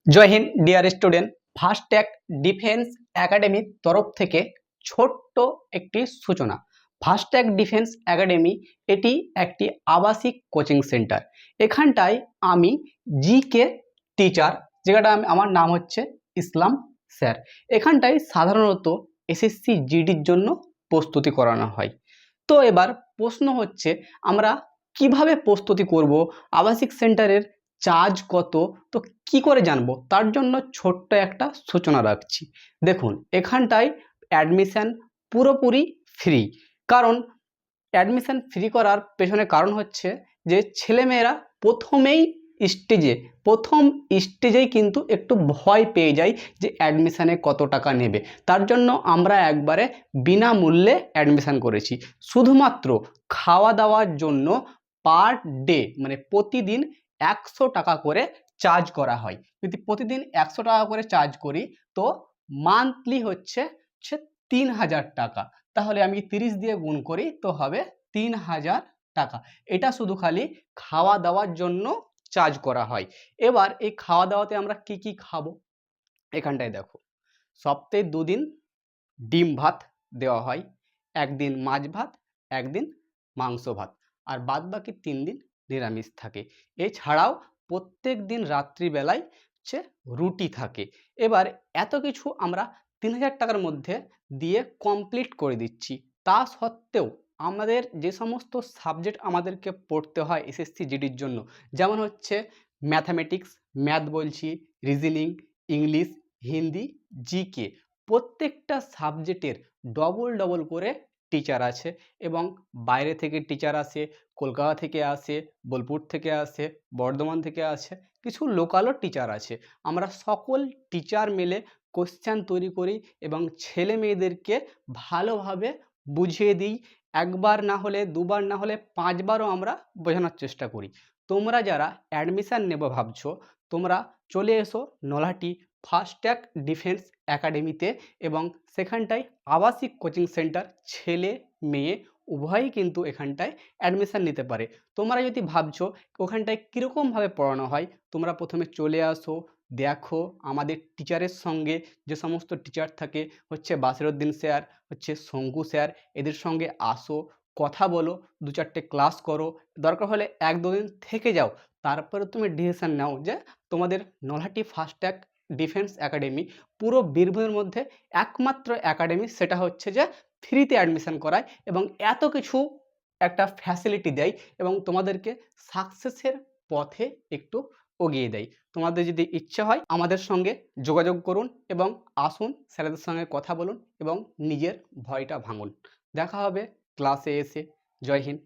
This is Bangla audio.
জয় হিন্দ ডিয়ার স্টুডেন্ট। ফাস্টট্যাগ ডিফেন্স একাডেমির তরফ থেকে ছোট্ট একটি সূচনা। ফাস্টট্যাগ ডিফেন্স একাডেমি এটি একটি আবাসিক কোচিং সেন্টার। এখানটায় আমি জিকে টিচার, যেটা আমার নাম হচ্ছে ইসলাম স্যার। এখানটায় সাধারণত এসএসসি জিডির জন্য প্রস্তুতি করানো হয়। তো এবার প্রশ্ন হচ্ছে, আমরা কিভাবে প্রস্তুতি করব, আবাসিক সেন্টারের চার্জ কত, তো কি করে জানবো, তার জন্য ছোট্ট একটা সূচনা রাখছি। দেখুন, এখানটায় অ্যাডমিশন পুরোপুরি ফ্রি। কারণ অ্যাডমিশন ফ্রি করার পেছনে কারণ হচ্ছে যে ছেলেমেয়েরা প্রথম স্টেজেই কিন্তু একটু ভয় পেয়ে যায় যে অ্যাডমিশানে কত টাকা নেবে। তার জন্য আমরা একবারে বিনামূল্যে অ্যাডমিশান করেছি। শুধুমাত্র খাওয়া দাওয়ার জন্য পার ডে মানে প্রতিদিন 100 টাকা করে চার্জ করা হয়। যদি প্রতিদিন 100 টাকা করে চার্জ করি তো মান্থলি হচ্ছে 3000 টাকা। তাহলে আমি 30 দিয়ে গুণ করি তো হবে 3000 টাকা। এটা শুধু খালি খাওয়া দাওয়ার জন্য চার্জ করা হয়। এবার এই খাওয়া দাওয়াতে আমরা কি কি খাবো এখানটায় দেখো। সপ্তাহে 2 দিন ডিম ভাত দেওয়া হয়, একদিন মাছ ভাত, একদিন মাংস ভাত, আর বাদ বাকি 3 দিন নিরামিষ থাকে। এছাড়াও প্রত্যেক দিন রাত্রিবেলায় রুটি থাকে। এবার এত কিছু আমরা 3000 টাকার মধ্যে দিয়ে কমপ্লিট করে দিচ্ছি। তা সত্ত্বেও আমাদের যে সমস্ত সাবজেক্ট আমাদেরকে পড়তে হয় এসএসসি জিডির জন্য, যেমন হচ্ছে ম্যাথামেটিক্স, ম্যাথ বলছি, রিজনিং, ইংলিশ, হিন্দি, জিকে, প্রত্যেকটা সাবজেক্টের ডবল করে টিচার আছে। এবং বাইরে থেকে টিচার আসে, কলকাতা থেকে আসে, বোলপুর থেকে আসে, বর্ধমান থেকে আসে, কিছু লোকালও টিচার আছে। আমরা সকল টিচার মিলে কোশ্চেন তৈরি করি এবং ছেলে মেয়েদেরকে ভালোভাবে বুঝিয়ে দিই। একবার না হলে, দুবার না হলে 5 বারও আমরা বোঝানোর চেষ্টা করি। তোমরা যারা অ্যাডমিশান নেবো ভাবছো, তোমরা চলে এসো নলহাটি ফাস্টট্যাগ ডিফেন্স একাডেমিতে। এবং সেখানটায় আবাসিক কোচিং সেন্টার, ছেলে মেয়ে উভয়ই কিন্তু এখানটায় অ্যাডমিশান নিতে পারে। তোমরা যদি ভাবছো ওখানটায় কীরকমভাবে পড়ানো হয়, তোমরা প্রথমে চলে আসো, দেখো আমাদের টিচারের সঙ্গে। যে সমস্ত টিচার থাকে হচ্ছে বাসিরউদ্দিন স্যার, হচ্ছে শঙ্কু স্যার, এদের সঙ্গে আসো, কথা বলো, 2-4টে ক্লাস করো, দরকার হলে 1-2 দিন থেকে যাও। তারপরে তুমি ডিসিশন নাও যে তোমাদের নলহাটি ফাস্টট্যাগ ডিফেন্স একাডেমি পুরো বীরভূমের মধ্যে একমাত্র একাডেমি, সেটা হচ্ছে যে ফ্রিতে অ্যাডমিশান করায় এবং এত কিছু একটা ফ্যাসিলিটি দেয় এবং তোমাদেরকে সাকসেসের পথে একটু এগিয়ে দেয়। তোমাদের যদি ইচ্ছা হয় আমাদের সঙ্গে যোগাযোগ করুন এবং আসুন, স্যারেদের সঙ্গে কথা বলুন এবং নিজের ভয়টা ভাঙুন। দেখা হবে ক্লাসে এসে। জয় হিন্দ।